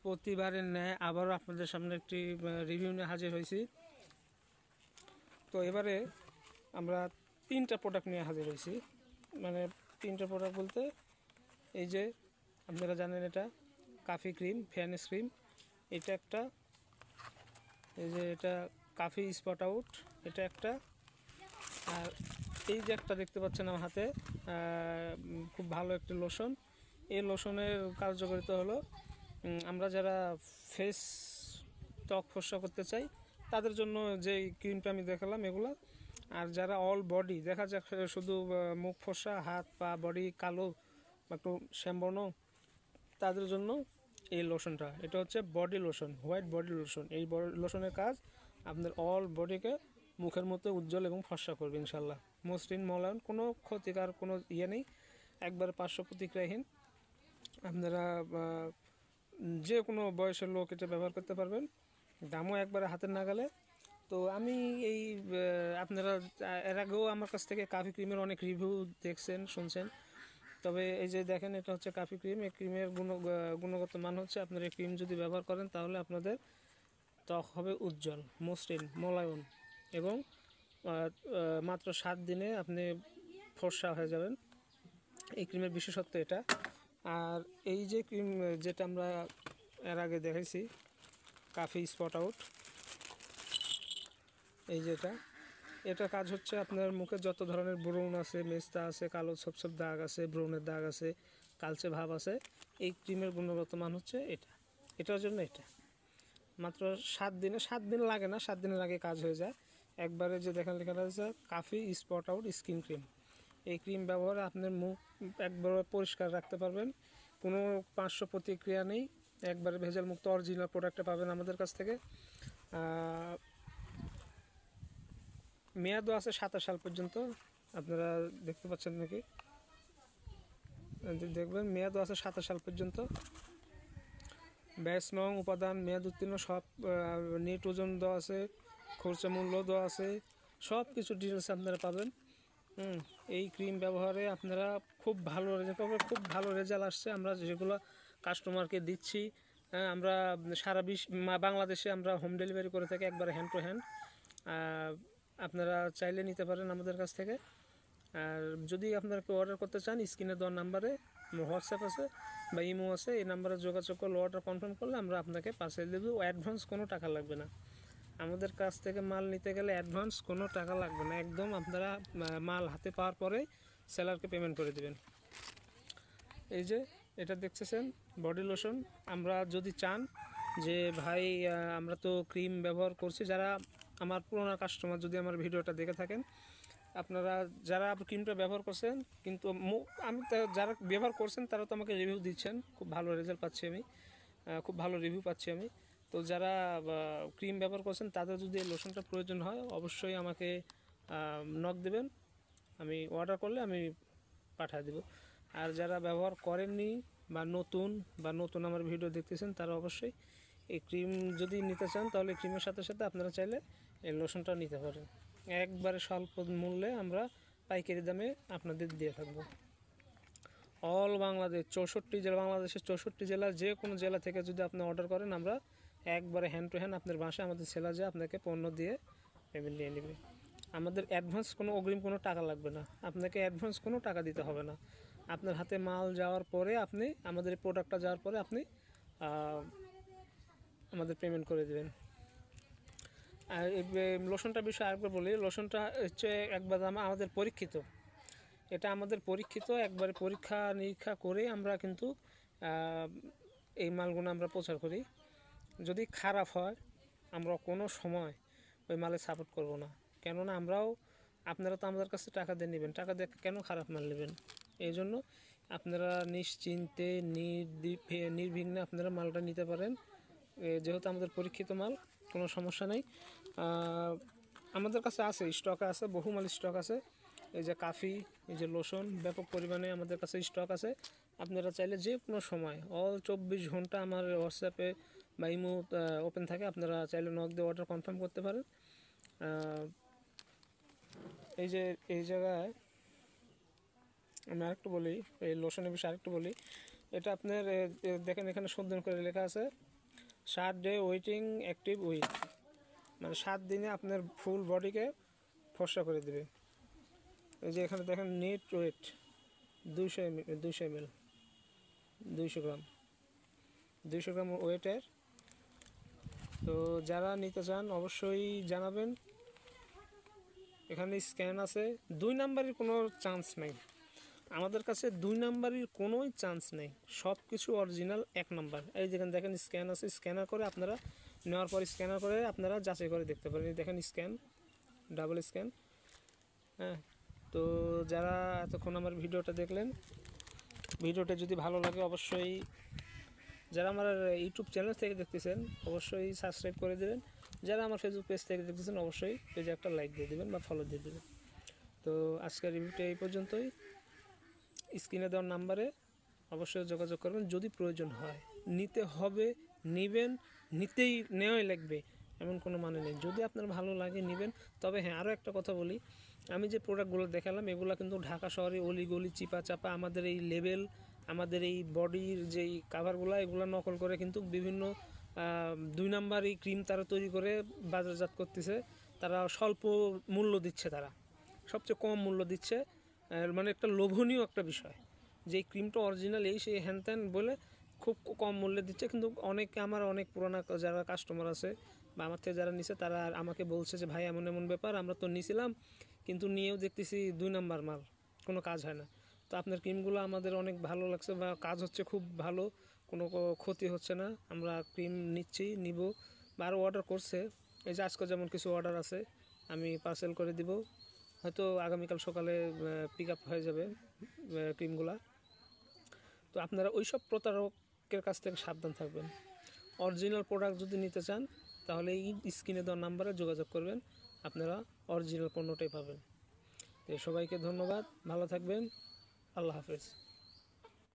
প্রতিবারের ন্যায় আবারও আপনাদের সামনে একটি রিভিউ নিয়ে হাজির হয়েছি। তো এবারে আমরা 3টা প্রোডাক্ট নিয়ে হাজির হয়েছি। মানে 3টা প্রোডাক্ট বলতে এই যে আপনারা জানেন এটা কাফি ক্রিম, ফেয়ারনেস ক্রিম, এটা একটা, এই যে এটা কাফি স্পট আউট, এটা একটা, আর এই যে একটা দেখতে পাচ্ছেন আমার হাতে খুব ভালো একটা লোশন। এই লোশনের কার্যকারিতা হলো আমরা যারা ফেস ত্বক ফর্সা করতে চাই তাদের জন্য যে ক্রিমটা আমি দেখালাম এগুলো, আর যারা অল বডি দেখা যাক শুধু মুখ ফর্সা, হাত পা বডি কালো বা একটু শ্যামবর্ণ, তাদের জন্য এই লোশনটা। এটা হচ্ছে body lotion, white body lotion. এই লোশনের কাজ আপনার অল বডিকে মুখের মতো উজ্জ্বল এবং ফর্সা করবে ইনশাল্লাহ। মসৃণ মলায়ন, কোনো ক্ষতিকার কোনো ইয়ে নেই, একবার পার্শ্ব প্রতিক্রিয়াহীন। আপনারা যে কোনো বয়সের লোক এটা ব্যবহার করতে পারবেন, দামও একবারে হাতের নাগালে। তো আমি এই আপনারা এর আগেও আমার কাছ থেকে কাফি ক্রিমের অনেক রিভিউ দেখছেন, শুনছেন। তবে এই যে দেখেন এটা হচ্ছে কাফি ক্রিম। এই ক্রিমের গুণগত মান হচ্ছে, আপনার এই ক্রিম যদি ব্যবহার করেন তাহলে আপনাদের ত্বক হবে উজ্জ্বল, মসৃণ, মোলায়ম এবং মাত্র 7 দিনে আপনি ফর্সা হয়ে যাবেন। এই ক্রিমের বিশেষত্ব এটা। আর এই যে ক্রিম যেটা আমরা এর আগে দেখেছি কাফি স্পট আউট, এই যেটা, এটা কাজ হচ্ছে আপনার মুখে যত ধরনের ব্রণ আছে, মেস্তা আছে, কালো সব দাগ আছে, ব্রণের দাগ আছে, কালচে ভাব আছে, এই ক্রিমের গুণগত মান হচ্ছে এটা। এটার জন্য এটা মাত্র 7 দিনে, 7 দিন লাগে না, 7 দিনের আগে কাজ হয়ে যায় একবারে। যে দেখেন লেখা আছে কাফি স্পট আউট স্কিন ক্রিম। এই ক্রিম ব্যবহারে আপনার মুখ একবারে পরিষ্কার রাখতে পারবেন, কোনো পার্শ্ব প্রতিক্রিয়া নেই, একবারে ভেজাল মুক্ত অরিজিনাল প্রোডাক্টটা পাবেন আমাদের কাছ থেকে। মেয়াদও আছে 27 সাল পর্যন্ত, আপনারা দেখতে পাচ্ছেন নাকি, দেখবেন মেয়াদও আছে 27 সাল পর্যন্ত। ব্যাস নং, উপাদান, মেয়াদ উত্তীর্ণ সব, নেট ওজন দেওয়া আছে, খরচা মূল্য দেওয়া আছে, সব কিছু ডিটেলস আপনারা পাবেন। এই ক্রিম ব্যবহারে আপনারা খুব ভালো রেজাল্ট পাবেন, খুব ভালো রেজাল্ট আসছে। আমরা যেগুলো কাস্টমারকে দিচ্ছি, আমরা সারা বাংলাদেশে আমরা হোম ডেলিভারি করে থাকি, একবারে হ্যান্ড টু হ্যান্ড। আপনারা চাইলে নিতে পারেন আমাদের কাছ থেকে। আর যদি আপনারা কেউ অর্ডার করতে চান, স্ক্রিনে দেওয়ার নাম্বারে হোয়াটসঅ্যাপ আছে বা ইমো আছে, এই নাম্বারে যোগাযোগ করলে অর্ডার কনফার্ম করলে আমরা আপনাকে পার্সেল দেবো। অ্যাডভান্স কোনো টাকা লাগবে না। আমাদের কাছ থেকে মাল নিতে গেলে অ্যাডভান্স কোনো টাকা লাগবে না, একদম আপনারা মাল হাতে পাওয়ার পরে সেলারকে পেমেন্ট করে দেবেন। এই যে এটা দেখতেছেন বডি লোশন। আমরা যদি চান যে ভাই আমরা তো ক্রিম ব্যবহার করছি, যারা আমার পুরোনো কাস্টমার যদি আমার ভিডিওটা দেখে থাকেন, আপনারা যারা ক্রিমটা ব্যবহার করছেন, কিন্তু আমি যারা ব্যবহার করছেন তারা তো আমাকে রিভিউ দিচ্ছেন, খুব ভালো রেজাল্ট পাচ্ছি আমি, খুব ভালো রিভিউ পাচ্ছি আমি। তো যারা ক্রিম ব্যবহার করছেন তাদের যদি এই লোশনটা প্রয়োজন হয় অবশ্যই আমাকে নক দেবেন, আমি অর্ডার করলে আমি পাঠিয়ে দেব। আর যারা ব্যবহার করেননি বা নতুন আমার ভিডিও দেখতেছেন, তারা অবশ্যই এই ক্রিম যদি নিতে চান তাহলে ক্রিমের সাথে সাথে আপনারা চাইলে এই লোশনটা নিতে পারেন। একবারে স্বল্প মূল্যে আমরা পাইকারি দামে আপনাদের দিয়ে থাকবো। অল বাংলাদেশ, বাংলাদেশের 64 জেলা, যে কোনো জেলা থেকে যদি আপনি অর্ডার করেন, আমরা একবারে হ্যান্ড টু হ্যান্ড আপনার বাসায় আমাদের সেলার যায় আপনাকে পণ্য দিয়ে পেমেন্ট নিয়ে নেবে। আমাদের অ্যাডভান্স অগ্রিম কোনো টাকা লাগবে না, আপনাকে অ্যাডভান্স কোনো টাকা দিতে হবে না। আপনার হাতে মাল যাওয়ার পরে আপনি আমাদের প্রোডাক্টটা যাওয়ার পরে আপনি আমাদের পেমেন্ট করে দেবেন। আর এই লোশনটার বিষয়ে আরেকবার বলি, লোশনটা হচ্ছে একবার আমাদের পরীক্ষিত, এটা আমাদের পরীক্ষিত, একবারে পরীক্ষা নিরীক্ষা করে আমরা কিন্তু এই মালগুলো আমরা প্রচার করি। যদি খারাপ হয় আমরা কোনো সময় ওই মালে সাপোর্ট করব না, কেননা আপনারা তো আমাদের কাছে টাকা দিয়ে নেবেন, টাকা দিয়ে কেন খারাপ মাল নেবেন? এই জন্য আপনারা নিশ্চিন্তে নির্বিঘ্নে আপনারা মালটা নিতে পারেন, যেহেতু আমাদের পরীক্ষিত মাল, কোনো সমস্যা নেই। আমাদের কাছে আছে, স্টক আছে, বহু মাল স্টক আছে। এই যে কাফি, এই যে লোশন, ব্যাপক পরিমাণে আমাদের কাছে স্টক আছে। আপনারা চাইলে যে কোনো সময় অল 24 ঘন্টা আমার হোয়াটসঅ্যাপে বা ইমো ওপেন থাকে, আপনারা চাইলে নক দিয়ে অর্ডার কনফার্ম করতে পারেন। এই যে এই জায়গায় আমি আরেকটু বলি, এই লোশনের বিষয়ে আরেকটু বলি। এটা আপনার দেখেন এখানে সুন্দর করে লেখা আছে 7 ডে ওয়েটিং অ্যাক্টিভ উইথ, মানে 7 দিনে আপনার ফুল বডিকে ফর্সা করে দেবে। এই যে এখানে দেখেন নেট ওয়েট 200 ml 200 গ্রাম 200 গ্রাম ওয়েটের। তো যারা নিতে চান অবশ্যই জানাবেন। এখানে স্ক্যান আছে, 2 নাম্বারের কোনো চান্স নেই আমাদের কাছে, 2 নাম্বারের কোনোই চান্স নেই, সব কিছু অরিজিনাল 1 নাম্বার। এই যেখানে দেখেন স্ক্যান আছে, স্ক্যানার করে আপনারা নেওয়ার পর স্ক্যানার করে আপনারা যাচাই করে দেখতে পারেন। দেখেন স্ক্যান, ডাবল স্ক্যান। হ্যাঁ, তো যারা এতক্ষণ আমার ভিডিওটা দেখলেন, ভিডিওটা যদি ভালো লাগে অবশ্যই, যারা আমার ইউটিউব চ্যানেল থেকে দেখতেছেন অবশ্যই সাবস্ক্রাইব করে দেবেন, যারা আমার ফেসবুক পেজ থেকে দেখতেছেন অবশ্যই পেজে একটা লাইক দিয়ে দেবেন বা ফলো দিয়ে দেবেন। তো আজকের রিভিউটা এই পর্যন্তই। স্ক্রিনে দেওয়ার নাম্বারে অবশ্যই যোগাযোগ করবেন যদি প্রয়োজন হয়। নিতে হবে, নেবেন, নেওয়াই লাগবে এমন কোনো মানে নেই। যদি আপনার ভালো লাগে নেবেন। তবে হ্যাঁ, আরও একটা কথা বলি, আমি যে প্রোডাক্টগুলো দেখালাম এগুলো কিন্তু ঢাকা শহরে অলিগলি চিপা চাপা আমাদের এই লেবেল, আমাদের এই বডির যেই কাভারগুলো এগুলো নকল করে কিন্তু বিভিন্ন 2 নাম্বার এই ক্রিম তারা তৈরি করে বাজারজাত করতেছে। তারা স্বল্প মূল্য দিচ্ছে, তারা সবচেয়ে কম মূল্য দিচ্ছে। মানে একটা লোভনীয় একটা বিষয় যে এই ক্রিমটা অরিজিনাল এই সেই হ্যান ত্যান বলে খুব কম মূল্যে দিচ্ছে। কিন্তু অনেক পুরোনো যারা কাস্টমার আছে বা আমার থেকে যারা নিছে তারা আমাকে বলছে যে ভাই এমন এমন ব্যাপার, আমরা তো নিয়েছিলাম কিন্তু নিয়েও দেখতেছি 2 নাম্বার মাল, কোনো কাজ হয় না। তো আপনার ক্রিমগুলো আমাদের অনেক ভালো লাগছে বা কাজ হচ্ছে খুব ভালো, কোনো ক্ষতি হচ্ছে না। আমরা ক্রিম নিব বা আরও অর্ডার করছে। এই যে আজকে যেমন কিছু অর্ডার আছে, আমি পার্সেল করে দিব, হয়তো আগামীকাল সকালে পিক আপ হয়ে যাবে ক্রিমগুলা। তো আপনারা ওই সব প্রতারকের কাছ থেকে সাবধান থাকবেন। অরিজিনাল প্রোডাক্ট যদি নিতে চান তাহলে এই স্ক্রিনে দেওয়া নাম্বারে যোগাযোগ করবেন, আপনারা অরিজিনাল পণ্যটাই পাবেন। তো সবাইকে ধন্যবাদ, ভালো থাকবেন, আল্লাহ হাফেজ।